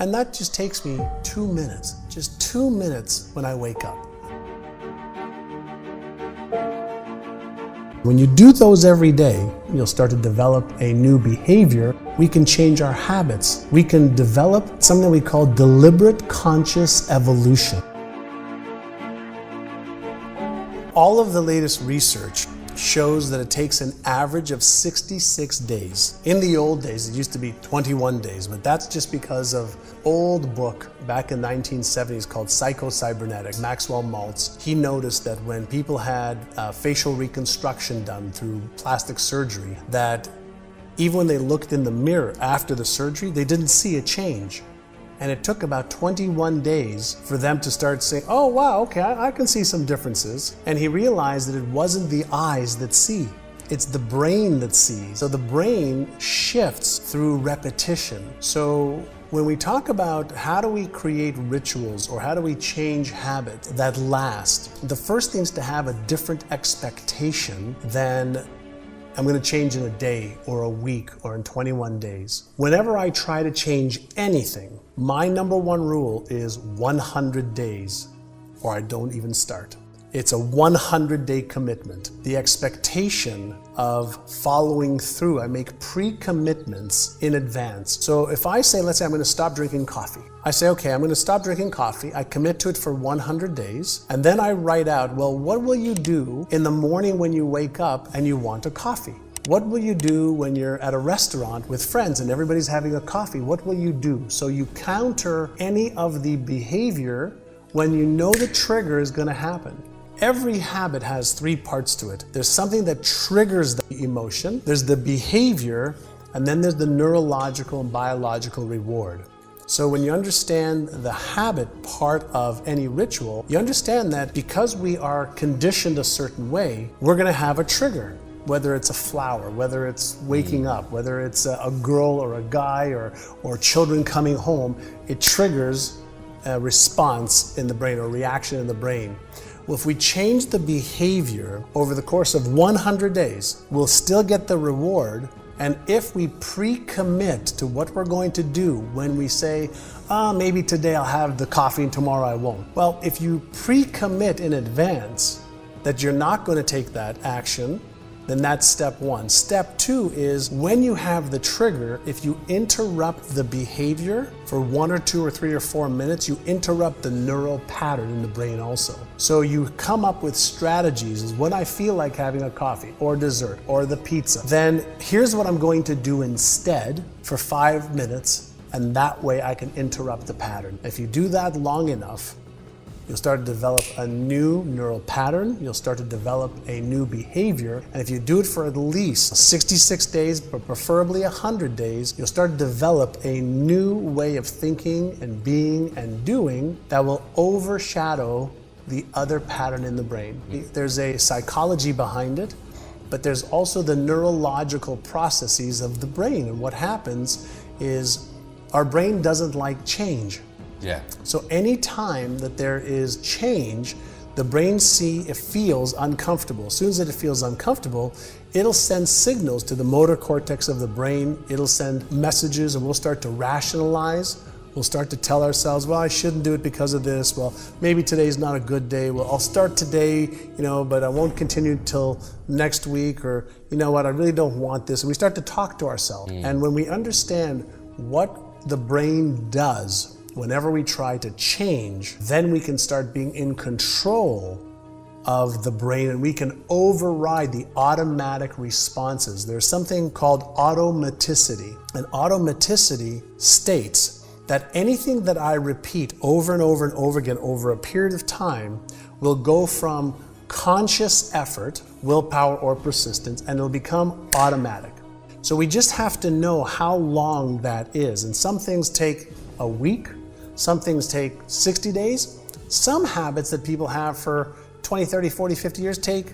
And that just takes me 2 minutes, just 2 minutes when I wake up. When you do those every day, you'll start to develop a new behavior. We can change our habits. We can develop something we call deliberate conscious evolution. All of the latest research shows that it takes an average of 66 days. In the old days, it used to be 21 days, but that's just because of old book back in 1970s called Psycho-Cybernetics. Maxwell Maltz, he noticed that when people had facial reconstruction done through plastic surgery, that even when they looked in the mirror after the surgery, they didn't see a change. And it took about 21 days for them to start saying, oh wow, okay, I can see some differences. And he realized that it wasn't the eyes that see, it's the brain that sees. So the brain shifts through repetition. So when we talk about how do we create rituals or how do we change habits that last, the first thing is to have a different expectation than I'm going to change in a day or a week or in 21 days. Whenever I try to change anything, my number one rule is 100 days or I don't even start. It's a 100-day commitment. The expectation of following through, I make pre-commitments in advance. So if I say, let's say I'm going to stop drinking coffee. I say, okay, I'm going to stop drinking coffee. I commit to it for 100 days. And then I write out, well, what will you do in the morning when you wake up and you want a coffee? What will you do when you're at a restaurant with friends and everybody's having a coffee? What will you do? So you counter any of the behavior when you know the trigger is going to happen. Every habit has 3 parts to it. There's something that triggers the emotion, there's the behavior, and then there's the neurological and biological reward. So when you understand the habit part of any ritual, you understand that because we are conditioned a certain way, we're going to have a trigger. Whether it's a flower, whether it's waking up, whether it's a girl or a guy or children coming home, it triggers a response in the brain or reaction in the brain. Well, if we change the behavior over the course of 100 days, we'll still get the reward. And if we pre-commit to what we're going to do when we say, maybe today I'll have the coffee and tomorrow I won't. Well, if you pre-commit in advance that you're not going to take that action, then that's step 1. Step 2 is when you have the trigger, if you interrupt the behavior for 1 or 2 or 3 or 4 minutes, you interrupt the neural pattern in the brain also. So you come up with strategies. Is when I feel like having a coffee or dessert or the pizza, then here's what I'm going to do instead for 5 minutes, and that way I can interrupt the pattern. If you do that long enough, you'll start to develop a new neural pattern, you'll start to develop a new behavior, and if you do it for at least 66 days, but preferably 100 days, you'll start to develop a new way of thinking and being and doing that will overshadow the other pattern in the brain. There's a psychology behind it, but there's also the neurological processes of the brain, and what happens is our brain doesn't like change. Yeah. So any time that there is change, the brain feels uncomfortable. As soon as it feels uncomfortable, it'll send signals to the motor cortex of the brain. It'll send messages, and we'll start to rationalize. We'll start to tell ourselves, well, I shouldn't do it because of this. Well, maybe today's not a good day. Well, I'll start today, but I won't continue till next week, or you know what, I really don't want this. And we start to talk to ourselves. And when we understand what the brain does whenever we try to change, then we can start being in control of the brain, and we can override the automatic responses. There's something called automaticity. And automaticity states that anything that I repeat over and over and over again over a period of time will go from conscious effort, willpower, or persistence, and it'll become automatic. So we just have to know how long that is. And some things take a week, some things take 60 days. Some habits that people have for 20, 30, 40, 50 years take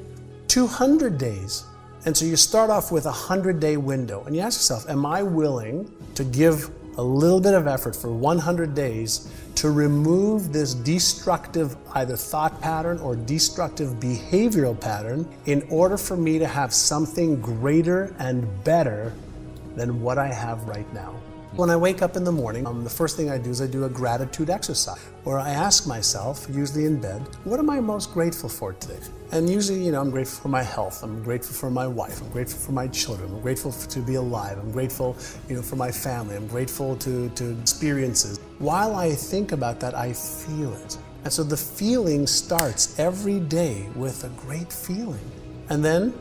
200 days. And so you start off with a 100-day window, and you ask yourself, am I willing to give a little bit of effort for 100 days to remove this destructive either thought pattern or destructive behavioral pattern in order for me to have something greater and better than what I have right now? When I wake up in the morning, the first thing I do is I do a gratitude exercise where I ask myself, usually in bed, what am I most grateful for today? And usually, I'm grateful for my health. I'm grateful for my wife. I'm grateful for my children. I'm grateful to be alive. I'm grateful, for my family. I'm grateful to experiences. While I think about that, I feel it. And so the feeling starts every day with a great feeling. And then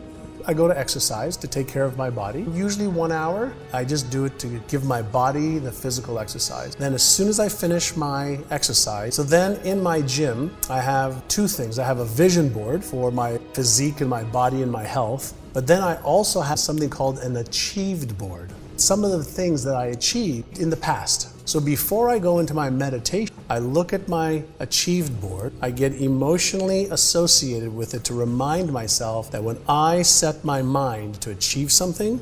I go to exercise to take care of my body. Usually 1 hour. I just do it to give my body the physical exercise. Then as soon as I finish my exercise, so then in my gym, I have two things. I have a vision board for my physique and my body and my health. But then I also have something called an achieved board. Some of the things that I achieved in the past. So before I go into my meditation, I look at my achieved board. I get emotionally associated with it to remind myself that when I set my mind to achieve something,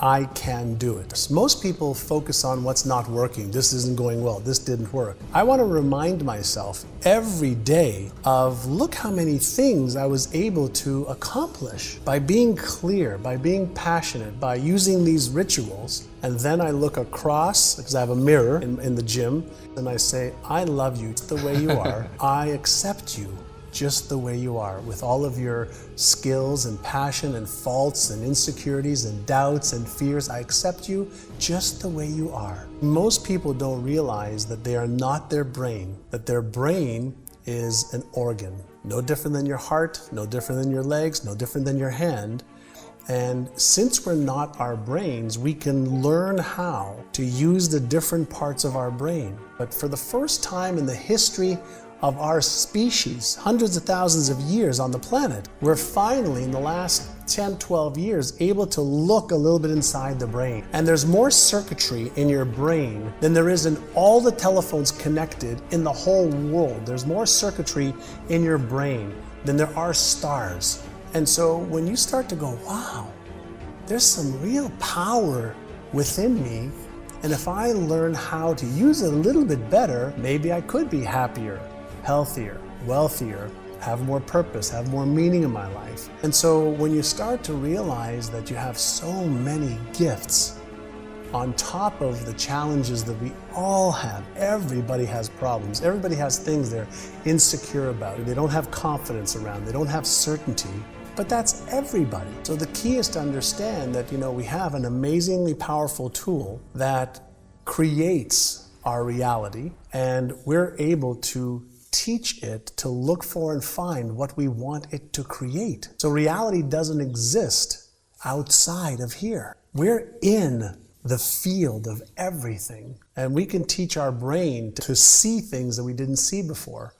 I can do it. Most people focus on what's not working. This isn't going well. This didn't work. I want to remind myself every day of look how many things I was able to accomplish by being clear, by being passionate, by using these rituals. And then I look across, because I have a mirror in the gym, and I say, I love you the way you are. I accept you just the way you are, with all of your skills and passion and faults and insecurities and doubts and fears. I accept you just the way you are. Most people don't realize that they are not their brain, that their brain is an organ. No different than your heart, no different than your legs, no different than your hand. And since we're not our brains, we can learn how to use the different parts of our brain. But for the first time in the history of our species, hundreds of thousands of years on the planet, we're finally, in the last 10, 12 years, able to look a little bit inside the brain. And there's more circuitry in your brain than there is in all the telephones connected in the whole world. There's more circuitry in your brain than there are stars. And so when you start to go, wow, there's some real power within me, and if I learn how to use it a little bit better, maybe I could be happier, healthier, wealthier, have more purpose, have more meaning in my life. And so when you start to realize that you have so many gifts on top of the challenges that we all have, everybody has problems, everybody has things they're insecure about, they don't have confidence around, they don't have certainty. But that's everybody. So the key is to understand that, we have an amazingly powerful tool that creates our reality, and we're able to teach it to look for and find what we want it to create. So reality doesn't exist outside of here. We're in the field of everything, and we can teach our brain to see things that we didn't see before.